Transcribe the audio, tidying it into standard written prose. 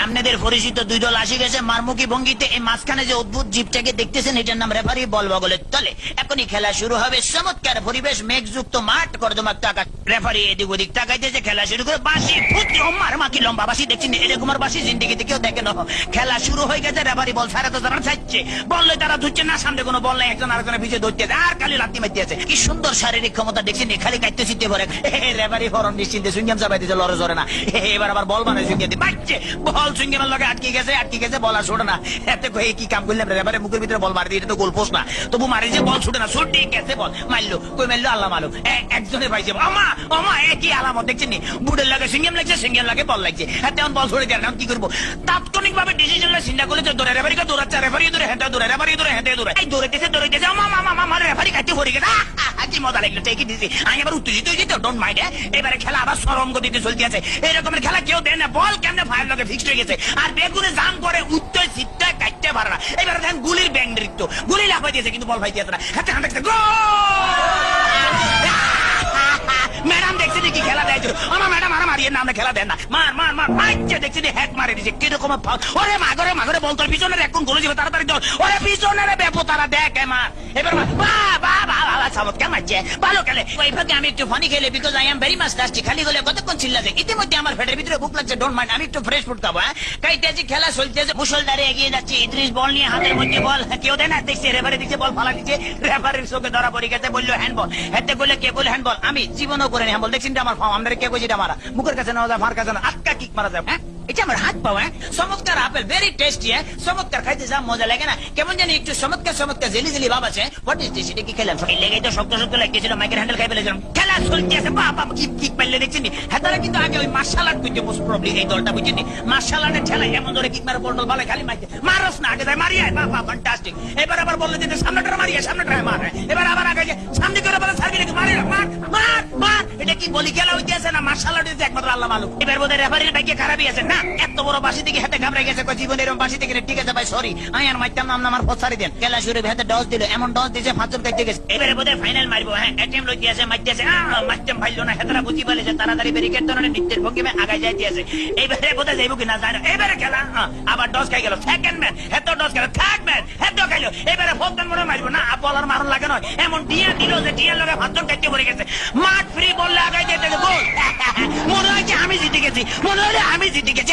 আপনাদের পরিচিত দুই দল আসি গেছে মারমুখী ভঙ্গিতে। এই মাঝখানে যে অদ্ভুত জীবটাকে দেখতেছেন এটার নাম রেফারি। বল বগলের তলে। এখনই খেলা শুরু হবে। চমৎকার পরিবেশ, মেঘযুক্ত মাঠ, কর্দমাক্ত আকাশ। রেফারি এদিক ওদিক তাকাইতেছে, খেলা শুরু করে। বাঁশি ফুটি ও মারমাকি লম্বা বাঁশি দেখছেন, এরকম আর বাঁশি জিন্দিগিতে কেউ দেখে না। খেলা শুরু হয়ে গেছে। রেফারি বল ছাড়া তো তারা চাইছে, বললে তারা ধরছে না, সামনে কোনো বল নাই, একজন আরেকজনের পিছিয়ে ধরতে আর খালি লাত্তি মারতে আছে। কি সুন্দর শারীরিক ক্ষমতা দেখছেন, খালি কাটতে চিনতে পারে। রেফারি ফরন নিশ্চিন্তে সুইংগাম চাপাইতেছে, লড়ে জরে না। এবার আবার বল মানে সুইংগাম দিয়ে বাচ্চে, বল সুইংগামের লগে আটকে গেছে, বল আর ছোটে না। এতে কয়ে কি কাম করলাম? রেফারি মুখের ভিতরে বল মারি দিয়ে, এটা তো গোল পোস্ট না, তবু মারি যে বল ছুটে না। ছুটি গেছে বল, মারলো, কই মারলো আল্লাহ মালুম। একজনের পাইছে আমা আমা, একই আলামত দেখছেন নি, বুটের লাগে সিঙ্গেম লাগছে, সিঙ্গেম লাগে বল লাগছে। এখন বল ছড়ে দেন, কি করবো? তাৎক্ষণিক ভাবে ডিসিশন চিন্তা করলে তো দৌড়ে, রেফারিকে দৌড়াচ্ছে, রেফারি দৌড়ে, হেঁটে দৌড়ে, রেফারি দৌড়ে, হেঁটে দৌড়ে, এই দৌড়াইতেছে আমা মামা মামা, রেফারি কাটতে পড়ে গেছে। কি মজা লাগলো, ঠিকই দিছি। আমি আবার উত্তেজিত হয়ে যেত, ডোন্ট মাইন্ড। এবারে খেলা আবার সরম গতিতে চলতে আছে। এরকমের খেলা কেউ দেয় না। বল কেমনে ফায়ার লগে ফিক্সড হয়ে গেছে, আর বেগুনে জাম করে উত্তর সিটটা কাটতে পারে না। এবারে দেখেন গুলির ব্যাং নৃত্য, গুলি লাফাই দিয়েছে কিন্তু বল ভাইতে না। হাতে হাতে গোল। ম্যাডাম দেখছি কি খেলা দেয়? আমার ম্যাডাম আর মারিয়ে না, আমরা খেলা দেন না। মার মার মার মারছে, দেখছি হ্যাক মারে দিচ্ছে। কিরকম ওরে মাগরে মাগরে বল, তোর পিছনের এখন গোলে যাবে, তাড়াতাড়ি দল। ওরে পিছনের বেপো তারা দেখ মার। এবার চমৎকার মারছে, ভালো খেলে। ওই ভাগে আমি একটু ফানি খেলে, because I am very much tasty. খালি গলে কতক্ষণ চিল্লাছে। ইতিমধ্যে আমার পেটের ভিতরে ভুক লাগছে, ডোন্ট মাইন্ড। আমি একটু ফ্রেশ ফুড খাবো। কাইতেছি, খেলা চলতেছে, মুসলধারে এগিয়ে যাচ্ছে। ইদ্রিস বল নিয়ে, হাতের মধ্যে বল, কেউ দেয় না। দেখছে রেফারি দিচ্ছে, বল ফালা দিচ্ছে। রেফারির চোখে ধরা পড়ে গেছে, বললো হ্যান্ডবল। হেঁটে বলে কে বলে হ্যান্ডবল, আমি জীবনও করে নি হ্যান্ডবল। দেখছেন আমার ফার্ম, আমরা কে কইছি এটা মারা, মুখের কাছে নেওয়া যায়, মার কাছে না, আটকা কিক মারা যায়। হ্যাঁ, এটা আমার হাত পাওয়া। চমৎকার আপেল, ভেরি টেস্টি। চমৎকার, খাইতে যা মজা লাগে না, কেমন জানি একটু চমৎকার চমৎকার জেলি জেলি ভাব আছে। What is this? এটা কি খেলাম? এই লেগে তো শক্ত শক্ত লাগতেছিল, মাইকের হ্যান্ডেল খাই ফেলেছিলাম। খেলা চলতেছে, বাবা কিক কিক পাইলে দেখছেন নি। হেতারা কিন্তু আগে ওই মার্শাল আর্ট করতে মোস্ট প্রবলি এই দলটা, বুঝছেন নি? মার্শাল আর্টের ঠেলায় এমন ধরে কিক মারে, বল ভালো খালি মাইতে মারস না, আগে যায় মারিয়া, বাবা ফ্যান্টাস্টিক। এবার আবার বললে যে সামনেটা মারিয়া, সামনেটা মার। এবার আবার আগে যে সামনে করে বলে সার্ভিস মারি, মার মার মার। এটা কি বলি খেলা হইতেছে না মার্শাল আর্ট? একমাত্র আল্লাহ মালুম। এবার বোধহয় রেফারির বাইকে খারাপই আছে না, এত বড় বাসি থেকে হাতে ঘাবড়ে গেছে। জীবনের এরকম বাসি থেকে, ঠিক আছে ভাই সরি, আমি আর মারতাম নাম আমার পছারি দেন। খেলা শুরু হাতে ডস দিল, এমন ডস দিয়েছে ফাঁচন কাটতে গেছে। এবারে বোধহয় ফাইনাল মারবো। হ্যাঁ, অ্যাটেম্প লইতে আছে, মারতে আছে, মারতাম ভাইলো না। হেতারা বুঝি পালিয়েছে, তাড়াতাড়ি ব্যারিকেড ধরনের নৃত্যের ভঙ্গিমে আগায় যাইতে আছে। এইবারে বোধহয় যাইব কিনা জানি না। এবারে খেলা আবার ডস খাই গেল। সেকেন্ড ম্যাচ হেতো ডস খেলো, থার্ড ম্যাচ হেতো খাইলো। এবারে ফোর্থ মনে মারবো না, বলার মারণ লাগে নয়, এমন টিয়া দিল যে টিয়ার লগে ফাঁচন কাটতে পড়ে গেছে। মাঠ ফ্রি বললে আগায় যেতে গোল। মনে হয় আমি জিতে গেছি, মনে হলে আমি জিতে গেছি।